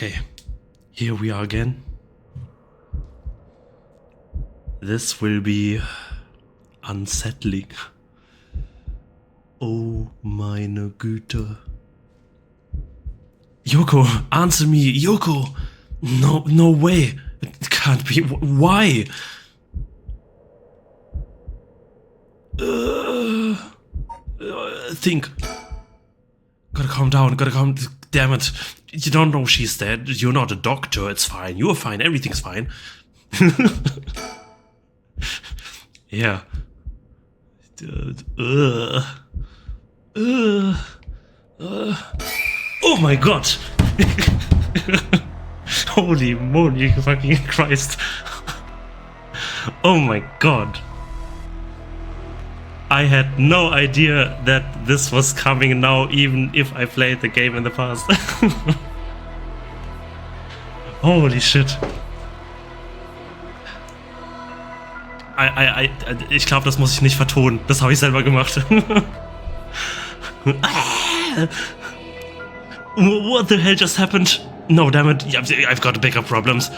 Okay, here we are again. This will be unsettling. Oh meine Güte. Yoko, answer me, Yoko! No way! It can't be. Why? Think. Gotta calm down, damn it. You don't know she's dead. You're not a doctor, it's fine. You're fine, everything's fine. Yeah. Oh my god! Holy moly fucking Christ. Oh my god. I had no idea that this was coming now, even if I played the game in the past. Holy shit. Ich glaube, das muss ich nicht vertonen. Das habe ich selber gemacht. What the hell just happened? No, damn it. I've got bigger problems.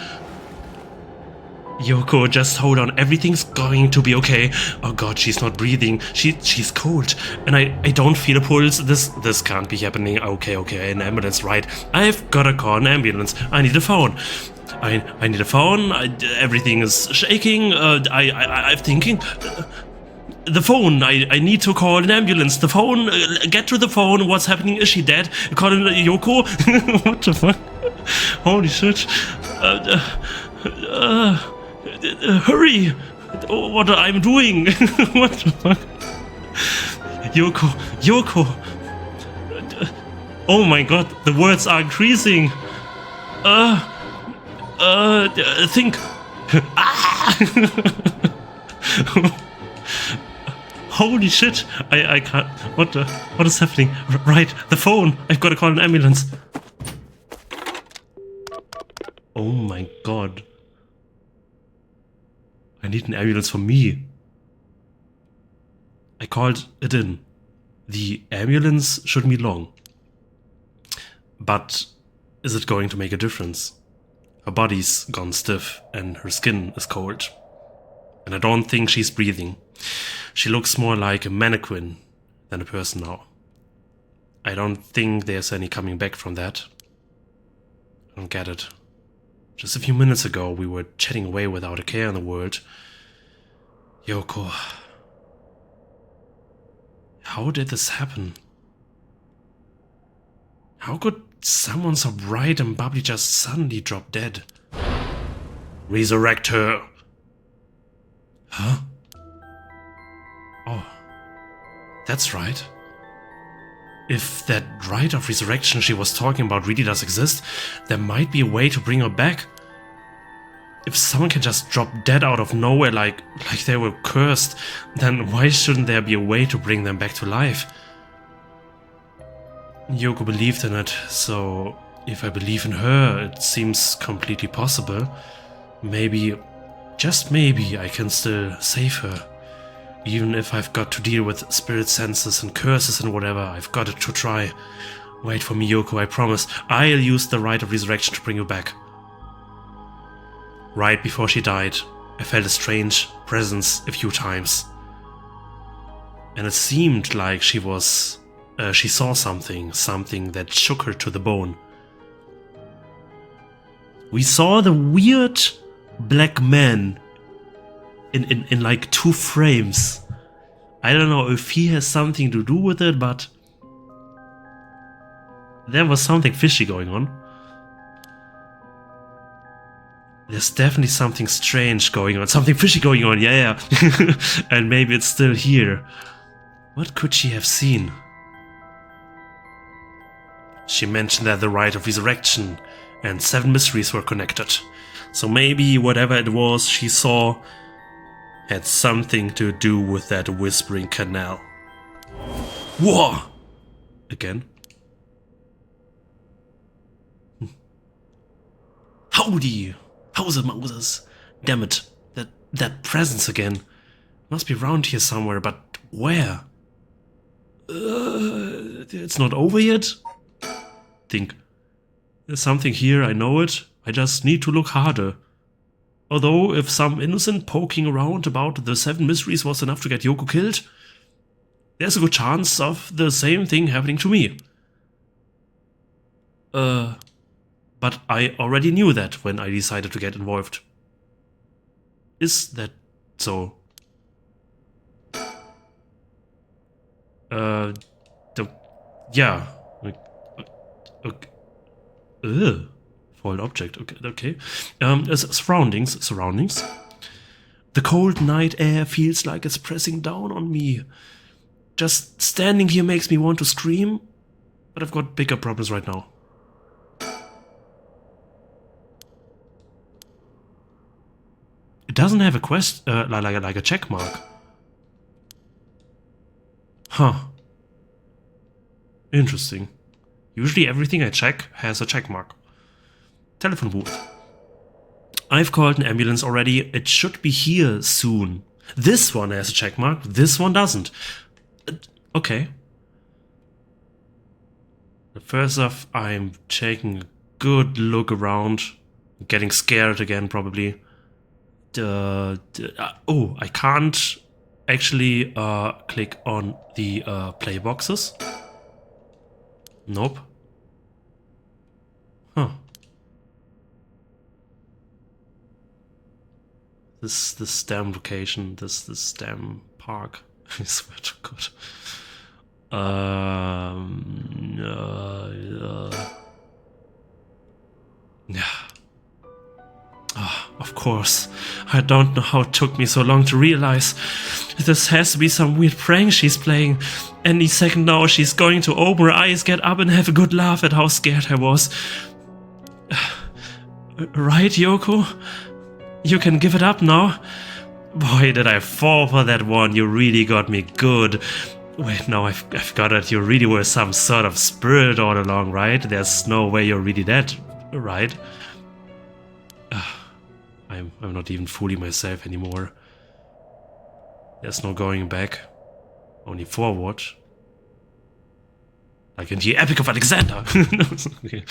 Yoko, just hold on. Everything's going to be okay. Oh god, she's not breathing. She's cold. And I don't feel a pulse. This can't be happening. Okay, an ambulance, right. I've gotta call an ambulance. I need a phone. I need a phone. Everything is shaking. I'm thinking. The phone. I need to call an ambulance. The phone. Get to the phone. What's happening? Is she dead? Call Yoko. What the fuck? Holy shit. Hurry! What I'm doing? What the fuck? Yoko. Oh my god, the words are increasing. Think. Holy shit! I can't. What is happening? Right, the phone. I've got to call an ambulance. Oh my god. I need an ambulance for me. I called it in. The ambulance shouldn't be long. But is it going to make a difference? Her body's gone stiff and her skin is cold. And I don't think she's breathing. She looks more like a mannequin than a person now. I don't think there's any coming back from that. I don't get it. Just a few minutes ago, we were chatting away without a care in the world. Yoko. How did this happen? How could someone so bright and bubbly just suddenly drop dead? Resurrect her! Huh? Oh. That's right. If that rite of resurrection she was talking about really does exist, there might be a way to bring her back. If someone can just drop dead out of nowhere like they were cursed, then why shouldn't there be a way to bring them back to life? Yoko believed in it, so if I believe in her, it seems completely possible. Maybe, just maybe, I can still save her. Even if I've got to deal with spirit senses and curses and whatever, I've got to try. Wait for me, Yoko, I promise. I'll use the rite of resurrection to bring you back. Right before she died, I felt a strange presence a few times. And it seemed like she saw something that shook her to the bone. We saw the weird black man in like 2 frames. I don't know if he has something to do with it, but there was something fishy going on. There's definitely something strange going on, something fishy going on, yeah. And maybe it's still here. What could she have seen? She mentioned that the rite of resurrection and 7 mysteries were connected. So maybe whatever it was she saw had something to do with that whispering canal. Whoa! Again. Howdy! How's it, Moses? Damn it, that presence again. Must be around here somewhere, but where? It's not over yet? Think. There's something here, I know it. I just need to look harder. Although, if some innocent poking around about the 7 mysteries was enough to get Yoko killed, there's a good chance of the same thing happening to me. But I already knew that when I decided to get involved. Is that so? Yeah. Okay. Foiled object. Okay. Surroundings. The cold night air feels like it's pressing down on me. Just standing here makes me want to scream, but I've got bigger problems right now. It doesn't have a quest, like a check mark. Huh. Interesting. Usually everything I check has a check mark. Telephone booth. I've called an ambulance already. It should be here soon. This one has a check mark. This one doesn't. Okay. First off, I'm taking a good look around. Getting scared again, probably. Oh, I can't actually click on the play boxes. Nope. Huh. This damn location, this damn park. I swear to God. Yeah. Oh, of course. I don't know how it took me so long to realize. This has to be some weird prank she's playing. Any second now she's going to open her eyes, get up and have a good laugh at how scared I was. Right, Yoko? You can give it up now? Boy, did I fall for that one. You really got me good. Wait, no, I've got it. You really were some sort of spirit all along, right? There's no way you're really dead, right? I'm not even fooling myself anymore. There's no going back. Only forward. Like in the Epic of Alexander. Okay.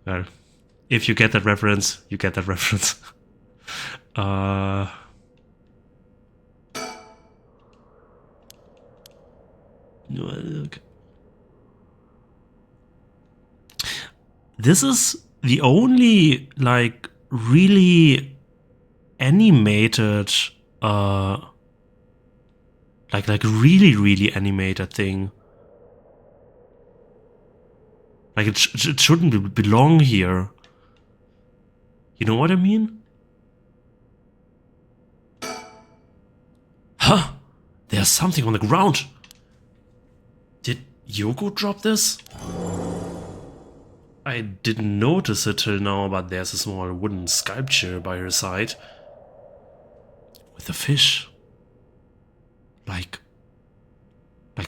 Well, if you get that reference, you get that reference. Okay. This is the only, like, really animated, like really animated thing. Like, it shouldn't belong here. You know what I mean? Huh? There's something on the ground. Did Yoko drop this? I didn't notice it till now, but there's a small wooden sculpture by her side. With a fish. Like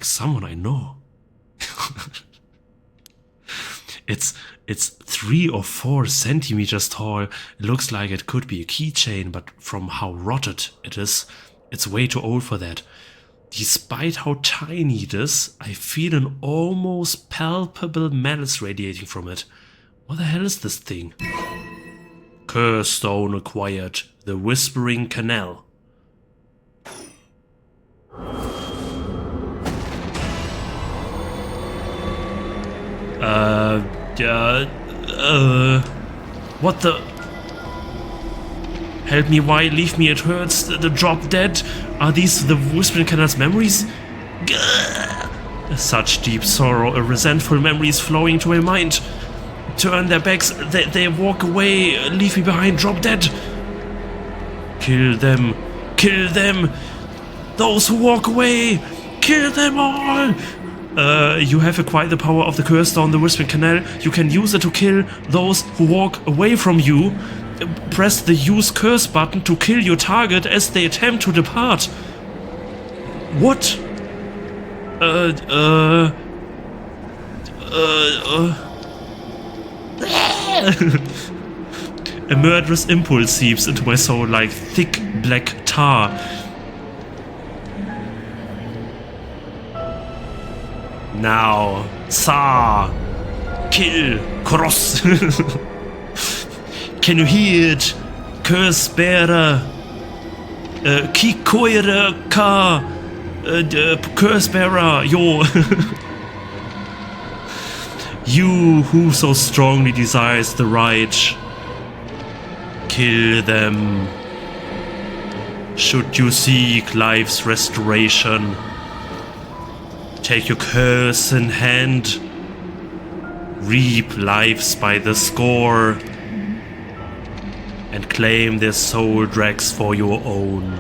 someone I know. It's 3 or 4 centimeters tall. It looks like it could be a keychain, but from how rotted it is, it's way too old for that. Despite how tiny it is, I feel an almost palpable malice radiating from it. What the hell is this thing? Curse stone acquired. The Whispering Canal. What the? Help me, why? Leave me, it hurts. The drop dead. Are these the Whispering Canal's memories? Gah! Such deep sorrow, resentful memories flowing to my mind. Turn their backs, they walk away, leave me behind, drop dead. Kill them, kill them. Those who walk away, kill them all. You have acquired the power of the curse stone, the Whispering Canal. You can use it to kill those who walk away from you. Press the use curse button to kill your target as they attempt to depart. What? A murderous impulse seeps into my soul like thick black tar. Now, Tsar! kill, cross. Can you hear it? Curse bearer, Kikoire ka, curse bearer, yo. You who so strongly desires the right, kill them. Should you seek life's restoration, take your curse in hand, reap lives by the score, and claim their soul dregs for your own.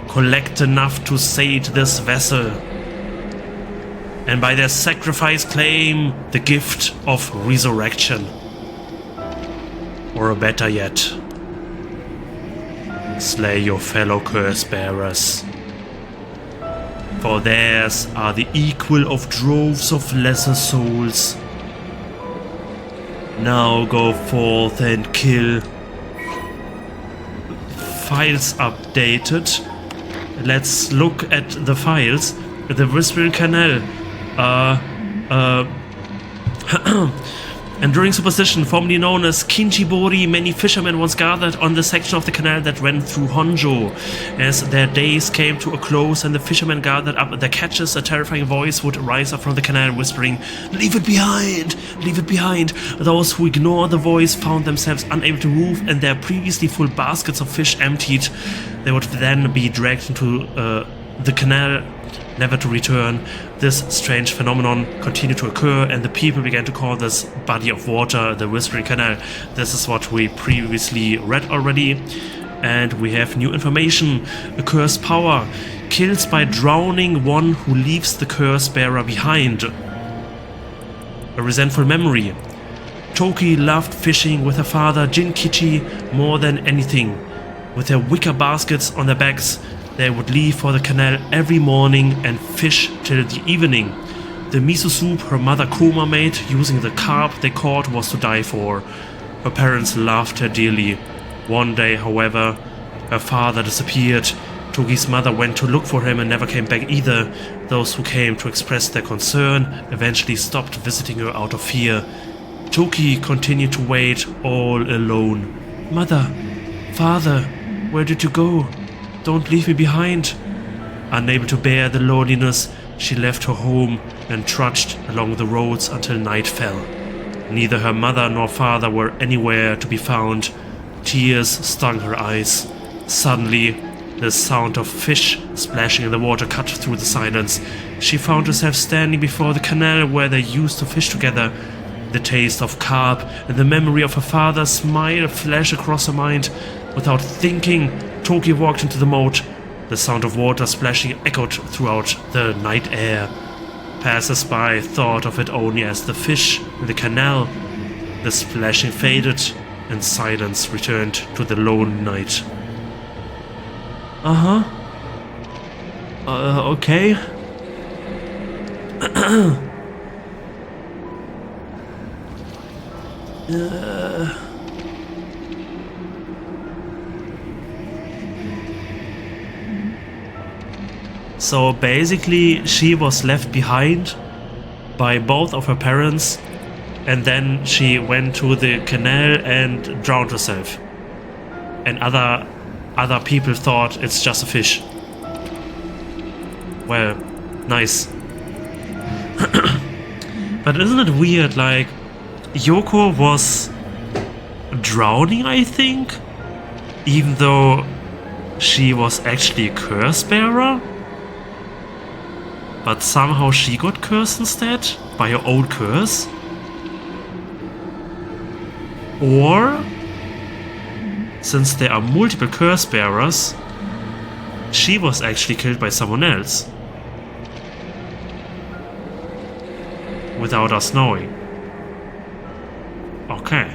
Collect enough to sate this vessel, and by their sacrifice claim the gift of resurrection. Or better yet, slay your fellow curse bearers, for theirs are the equal of droves of lesser souls. Now go forth and kill. Files updated. Let's look at the files. The Whispering Canal. Enduring superstition, formerly known as Kinchibori, many fishermen once gathered on the section of the canal that ran through Honjo. As their days came to a close and the fishermen gathered up their catches, a terrifying voice would rise up from the canal whispering, "Leave it behind! Leave it behind!" Those who ignored the voice found themselves unable to move and their previously full baskets of fish emptied. They would then be dragged into the canal, never to return. This strange phenomenon continued to occur, and the people began to call this body of water the Whispering Canal. This is what we previously read already, and we have new information. A cursed power kills by drowning one who leaves the curse bearer behind. A resentful memory. Toki loved fishing with her father Jinkichi more than anything. With their wicker baskets on their backs, they would leave for the canal every morning and fish till the evening. The miso soup her mother Koma made using the carp they caught was to die for. Her parents loved her dearly. One day, however, her father disappeared. Toki's mother went to look for him and never came back either. Those who came to express their concern eventually stopped visiting her out of fear. Toki continued to wait all alone. "Mother, father, where did you go? Don't leave me behind." Unable to bear the loneliness, she left her home and trudged along the roads until night fell. Neither her mother nor father were anywhere to be found. Tears stung her eyes. Suddenly, the sound of fish splashing in the water cut through the silence. She found herself standing before the canal where they used to fish together. The taste of carp and the memory of her father's smile flashed across her mind. Without thinking, Toki walked into the moat. The sound of water splashing echoed throughout the night air. Passers-by thought of it only as the fish in the canal. The splashing faded, and silence returned to the lone night. Okay. So basically, she was left behind by both of her parents, and then she went to the canal and drowned herself. And other people thought it's just a fish. Well, nice. But isn't it weird, like, Yoko was drowning, I think? Even though she was actually a curse bearer? But somehow she got cursed instead? By her own curse? Or, since there are multiple curse bearers, she was actually killed by someone else. Without us knowing. Okay.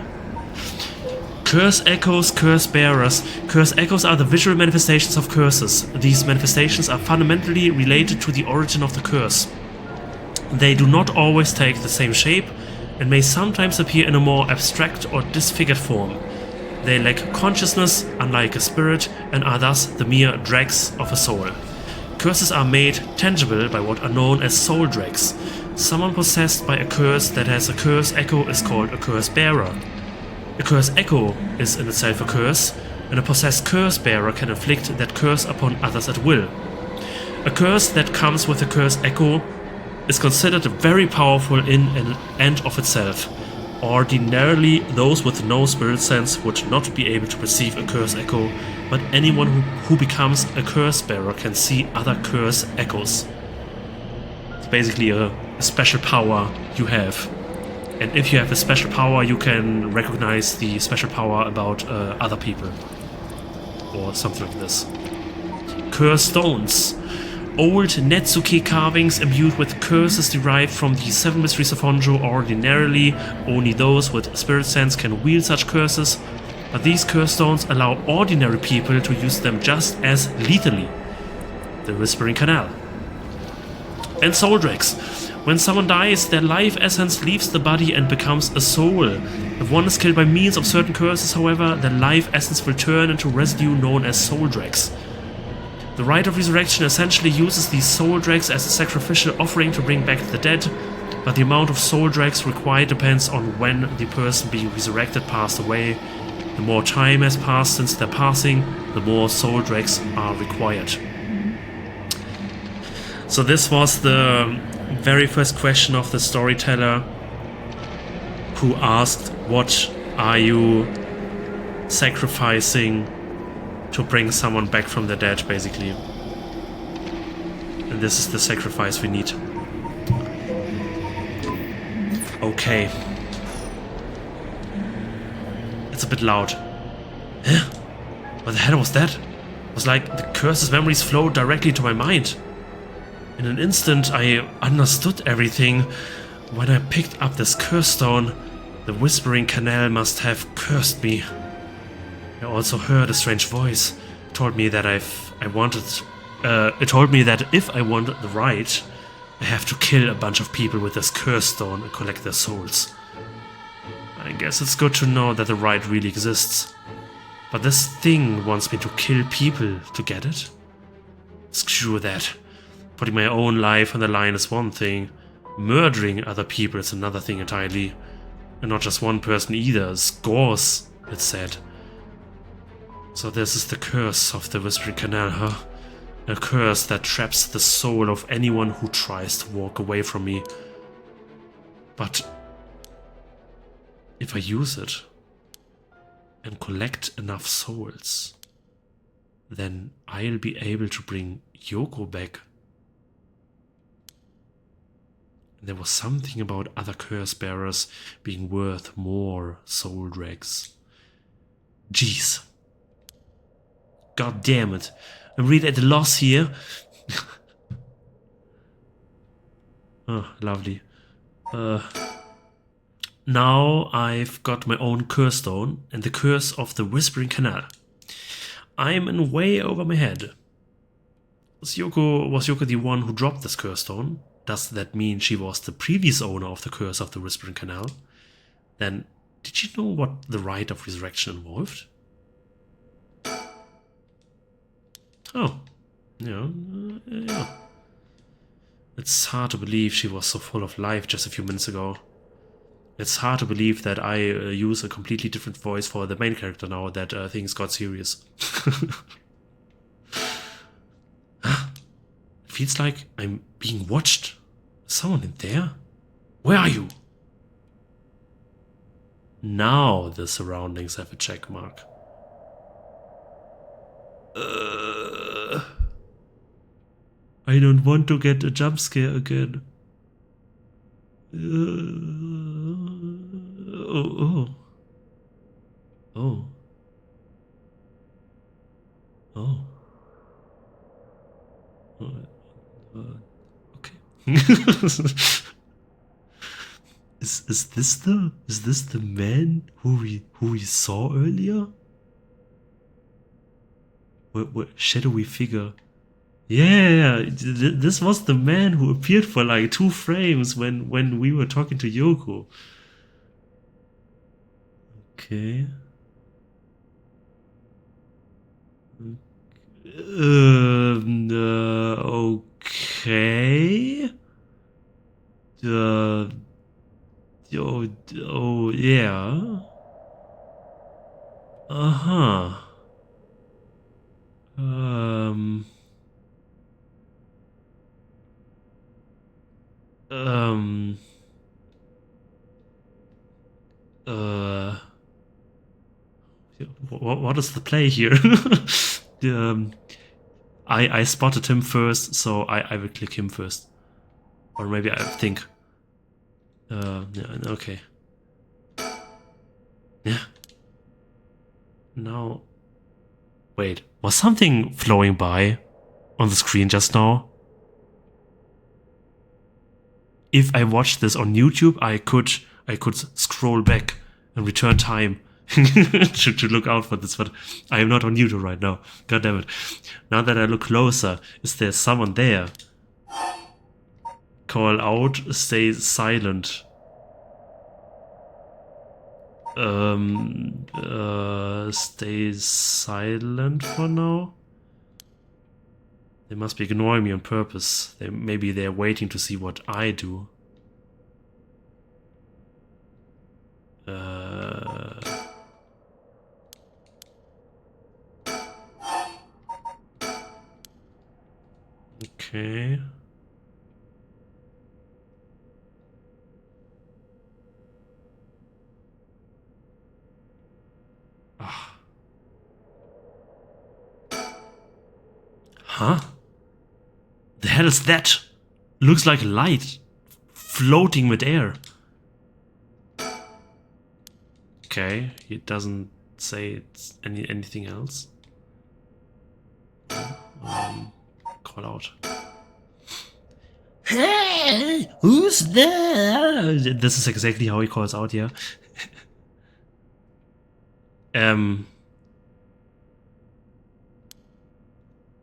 Curse echoes, curse bearers. Curse echoes are the visual manifestations of curses. These manifestations are fundamentally related to the origin of the curse. They do not always take the same shape and may sometimes appear in a more abstract or disfigured form. They lack consciousness, unlike a spirit, and are thus the mere dregs of a soul. Curses are made tangible by what are known as soul dregs. Someone possessed by a curse that has a curse echo is called a curse bearer. A curse echo is in itself a curse, and a possessed curse bearer can inflict that curse upon others at will. A curse that comes with a curse echo is considered very powerful in and of itself. Ordinarily, those with no spirit sense would not be able to perceive a curse echo, but anyone who becomes a curse bearer can see other curse echoes. It's basically a special power you have. And if you have a special power, you can recognize the special power about other people. Or something like this. Curse stones. Old Netsuke carvings imbued with curses derived from the 7 mysteries of Honjo. Ordinarily, only those with spirit sense can wield such curses, but these curse stones allow ordinary people to use them just as lethally. The Whispering Canal. And soul dregs. When someone dies, their life essence leaves the body and becomes a soul. If one is killed by means of certain curses, however, the life essence will turn into residue known as soul dregs. The rite of resurrection essentially uses these soul dregs as a sacrificial offering to bring back the dead, but the amount of soul dregs required depends on when the person being resurrected passed away. The more time has passed since their passing, the more soul dregs are required. So this was the very first question of the storyteller, who asked, what are you sacrificing to bring someone back from the dead, basically. And this is the sacrifice we need. Okay. It's a bit loud. Huh? What the hell was that? It was like the curse's memories flowed directly to my mind. In an instant, I understood everything. When I picked up this curse stone, the Whispering Canal must have cursed me. I also heard a strange voice. It told me that if I wanted the right, I have to kill a bunch of people with this curse stone and collect their souls. I guess it's good to know that the right really exists. But this thing wants me to kill people to get it? Screw that. Putting my own life on the line is one thing. Murdering other people is another thing entirely. And not just one person either, scores, it said. So this is the curse of the Whispering Canal, huh? A curse that traps the soul of anyone who tries to walk away from me. But if I use it and collect enough souls, then I'll be able to bring Yoko back. There was something about other curse bearers being worth more soul dregs. Jeez. God damn it. I'm really at a loss here. Oh, lovely. Now I've got my own curse stone and the curse of the Whispering Canal. I'm in way over my head. Was Yoko the one who dropped this curse stone? Does that mean she was the previous owner of the curse of the Whispering Canal? Then, did she know what the rite of resurrection involved? Oh, yeah. It's hard to believe she was so full of life just a few minutes ago. It's hard to believe that I use a completely different voice for the main character now that things got serious. It feels like I'm being watched. Is someone in there? Where are you? Now the surroundings have a check mark. I don't want to get a jump scare again. Okay. Is this the man who we saw earlier? What shadowy figure? Yeah, this was the man who appeared for like 2 frames when we were talking to Yoko. Okay. Okay. Oh, oh, yeah. Uh-huh. Um... Um... Uh... What is the play here? um, I spotted him first, so I will click him first. Or maybe I think. Yeah, okay. Yeah. Now... Wait, was something flowing by on the screen just now? If I watched this on YouTube, I could scroll back and return time to look out for this, but I am not on YouTube right now. God damn it. Now that I look closer, is there someone there? Call out, stay silent. Stay silent for now? They must be ignoring me on purpose. Maybe they're waiting to see what I do. Okay. Ah. Huh? The hell is that? Looks like light floating with air. Okay, he doesn't say it's anything else. Call out. Hey, who's there? This is exactly how he calls out, yeah.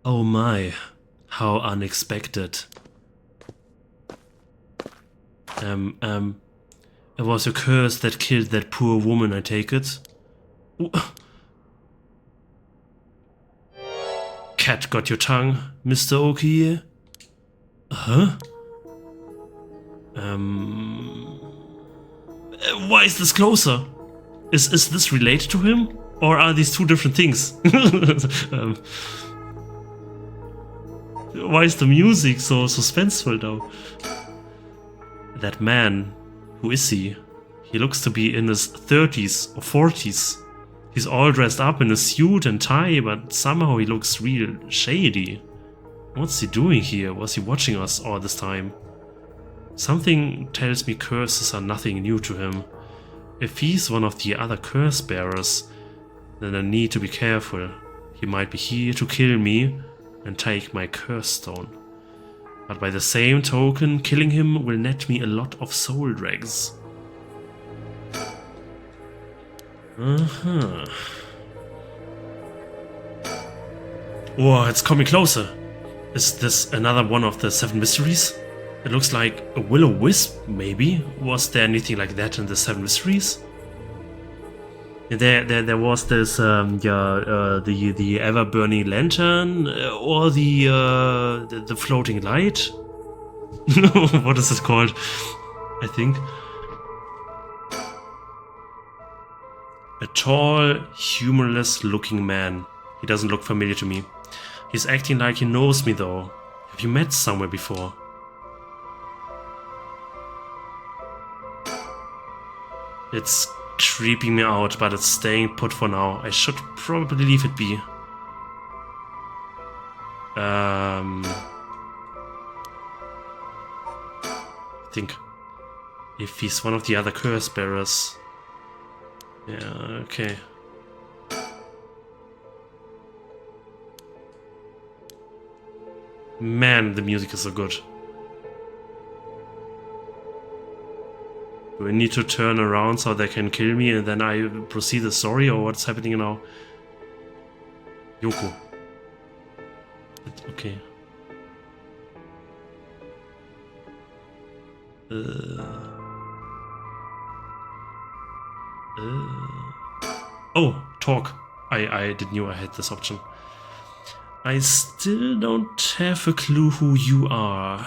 Oh my, how unexpected. It was a curse that killed that poor woman, I take it. Cat got your tongue, Mr. Okie? Huh? Why is this closer? Is this related to him? Or are these two different things? Why is the music so suspenseful though? That man, who is he? He looks to be in his 30s or 40s. He's all dressed up in a suit and tie, but somehow he looks real shady. What's he doing here? Was he watching us all this time? Something tells me curses are nothing new to him. If he's one of the other curse bearers, then I need to be careful. He might be here to kill me and take my curse stone. But by the same token, killing him will net me a lot of soul dregs. Uh-huh. Whoa, it's coming closer. Is this another one of the 7 mysteries? It looks like a will-o-wisp, maybe? Was there anything like that in the 7 mysteries? There was this, the ever-burning lantern, or the floating light? What is it called? I think. A tall, humorless-looking man. He doesn't look familiar to me. He's acting like he knows me, though. Have you met somewhere before? It's creeping me out, but it's staying put for now. I should probably leave it be. I think if he's one of the other curse bearers. Yeah, okay. Man, the music is so good. Do I need to turn around so they can kill me and then I proceed the story, or what's happening now? Yoko. Okay. Oh, talk. I didn't know I had this option. I still don't have a clue who you are.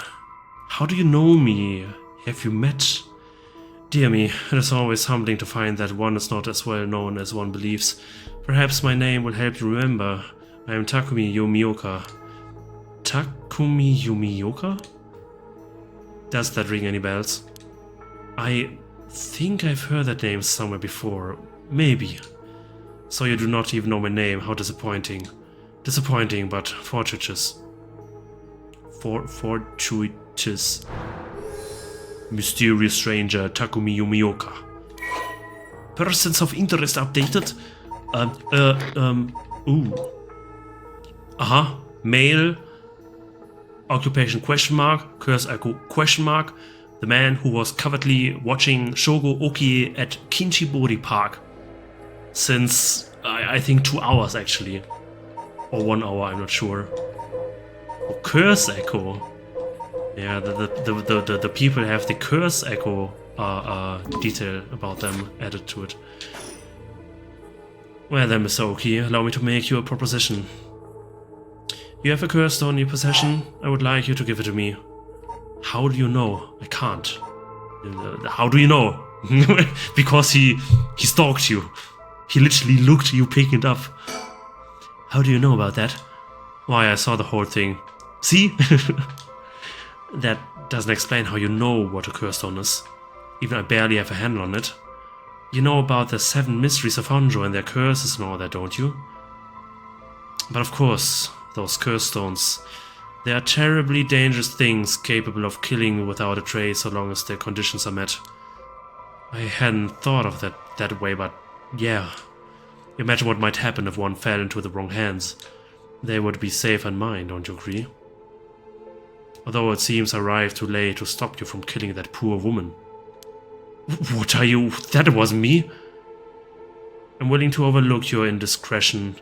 How do you know me? Have you met? Dear me, it is always humbling to find that one is not as well known as one believes. Perhaps my name will help you remember. I am Takumi Yumioka. Takumi Yumioka? Does that ring any bells? I think I've heard that name somewhere before. Maybe. So you do not even know my name. How disappointing. Disappointing, but fortuitous. Fortuitous. Mysterious stranger Takumi Yumioka. Persons of interest updated. Male. Occupation question mark. Curse echo question mark. The man who was covertly watching Shogo Oki at Kinchibori Park. Since, I think 2 hours actually. Or 1 hour, I'm not sure. Oh, curse echo. Yeah, the people have the curse echo detail about them added to it. Well then, Mr. Oki, allow me to make you a proposition. You have a curse stone in your possession. I would like you to give it to me. How do you know? I can't. How do you know? Because he stalked you. He literally looked at you picking it up. How do you know about that? Why, I saw the whole thing. See? That doesn't explain how you know what a curse stone is. Even I barely have a handle on it. You know about the 7 mysteries of Honjo and their curses and all that, don't you? But of course, those curse stones. They are terribly dangerous things capable of killing without a trace so long as their conditions are met. I hadn't thought of that way, but yeah. Imagine what might happen if one fell into the wrong hands. They would be safe on mine, don't you agree? Although it seems I arrived too late to stop you from killing that poor woman. What are you? That wasn't me. I'm willing to overlook your indiscretion.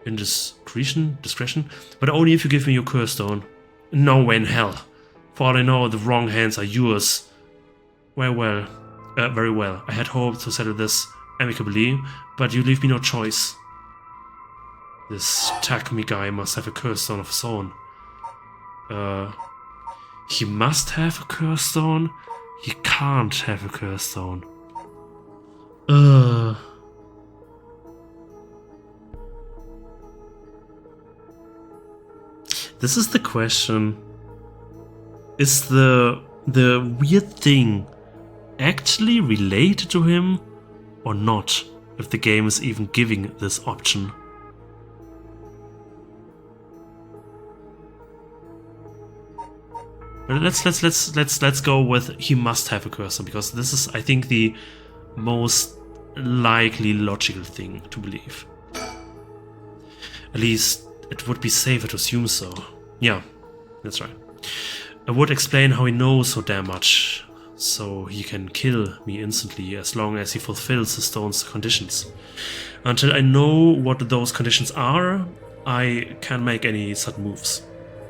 Discretion? But only if you give me your curse stone. No way in hell. For all I know, the wrong hands are yours. Very well. I had hoped to settle this amicably, but you leave me no choice. This Takumi guy must have a curse stone of his own. He must have a curse stone? He can't have a curse stone. This is the question. Is the weird thing actually related to him or not? If the game is even giving this option. Let's go with he must have a cursor, because this is, I think, the most likely logical thing to believe. At least it would be safer to assume so. Yeah, that's right. It would explain how he knows so damn much, so he can kill me instantly as long as he fulfills the stone's conditions. Until I know what those conditions are, I can't make any sudden moves.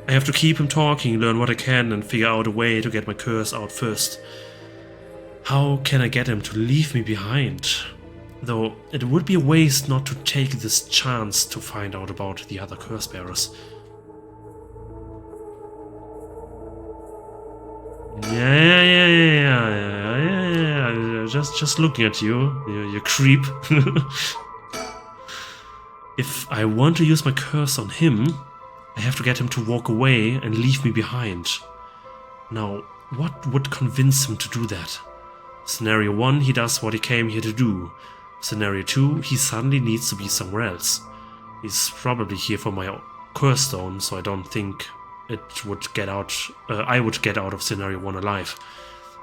I have to keep him talking, learn what I can, and figure out a way to get my curse out first. How can I get him to leave me behind? Though it would be a waste not to take this chance to find out about the other curse bearers. Yeah. Just looking at you, you creep. If I want to use my curse on him, I have to get him to walk away and leave me behind. Now, what would convince him to do that? Scenario 1, he does what he came here to do. Scenario 2, he suddenly needs to be somewhere else. He's probably here for my curse stone, so I don't think it would get out. I would get out of scenario 1 alive.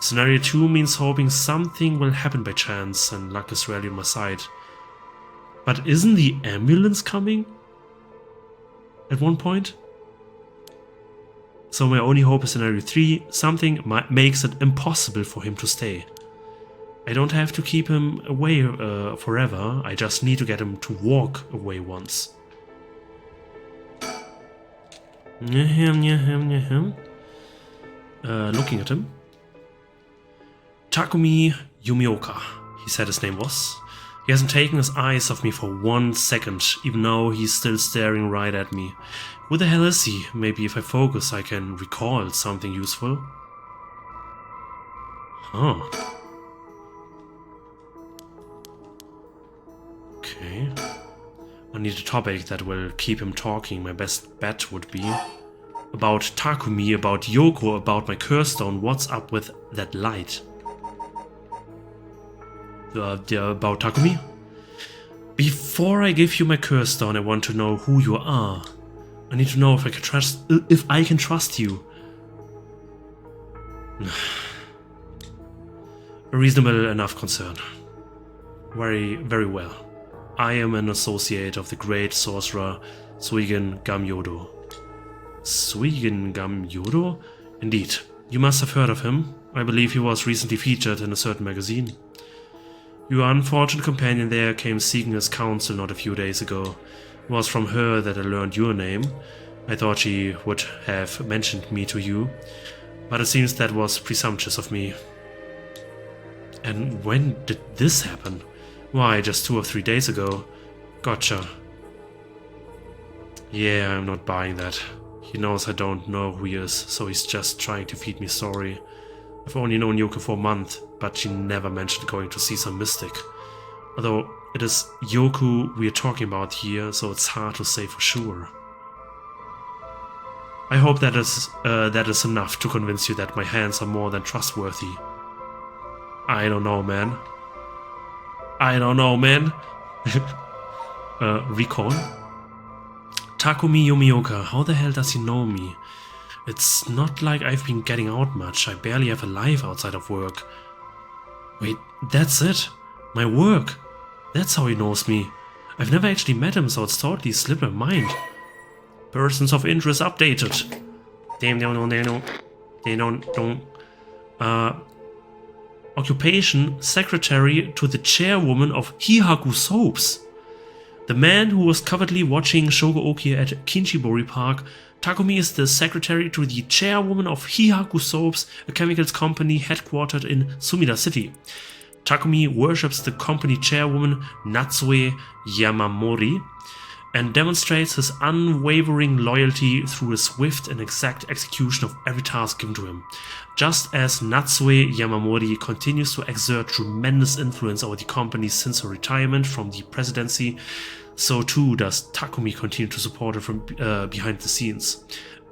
Scenario 2 means hoping something will happen by chance, and luck is rarely on my side. But isn't the ambulance coming? At one point? So my only hope is scenario 3, something makes it impossible for him to stay. I don't have to keep him away forever, I just need to get him to walk away once. Looking at him. Takumi Yumioka, he said his name was. He hasn't taken his eyes off me for 1 second, even though he's still staring right at me. Who the hell is he? Maybe if I focus I can recall something useful. Oh. Okay. I need a topic that will keep him talking. My best bet would be about Takumi, about Yoko, about my curse stone. What's up with that light? About Takumi? Before I give you my curse stone, I want to know who you are. I need to know if I can trust you. A reasonable enough concern. Very, very well. I am an associate of the great sorcerer Suigen Gamyodo. Suigen Gamyodo? Indeed. You must have heard of him. I believe he was recently featured in a certain magazine. Your unfortunate companion there came seeking his counsel not a few days ago. It was from her that I learned your name. I thought she would have mentioned me to you, but it seems that was presumptuous of me. And when did this happen? Why, just 2 or 3 days ago. Gotcha. Yeah, I'm not buying that. He knows I don't know who he is, so he's just trying to feed me story. I've only known Yoko for a month, but she never mentioned going to see some mystic. Although it is Yoko we are talking about here, so it's hard to say for sure. I hope that is enough to convince you that my hands are more than trustworthy. I don't know, man. I don't know, man. Recall? Takumi Yomioka, how the hell does he know me? It's not like I've been getting out much. I barely have a life outside of work. Wait, that's it? My work? That's how he knows me. I've never actually met him, so it's totally slipped my mind. Persons of interest updated. Occupation, secretary to the chairwoman of Hihaku Soaps. The man who was covertly watching Shogooki at Kinshibori Park, Takumi is the secretary to the chairwoman of Hihaku Soaps, a chemicals company headquartered in Sumida City. Takumi worships the company chairwoman Natsue Yamamori and demonstrates his unwavering loyalty through a swift and exact execution of every task given to him. Just as Natsue Yamamori continues to exert tremendous influence over the company since her retirement from the presidency, so too does Takumi continue to support her from behind the scenes.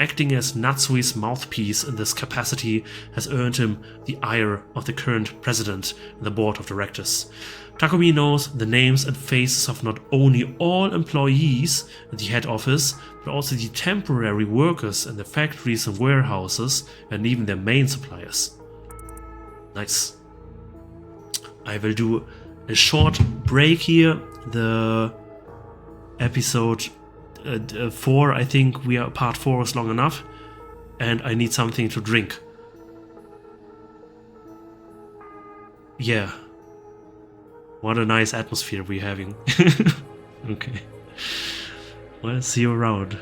Acting as Natsue's mouthpiece in this capacity has earned him the ire of the current president and the board of directors. Takumi knows the names and faces of not only all employees at the head office, but also the temporary workers in the factories and warehouses, and even their main suppliers. Nice. I will do a short break here. The episode 4, I think part 4 is long enough, and I need something to drink. Yeah. What a nice atmosphere we're having. Okay. Well, see you around.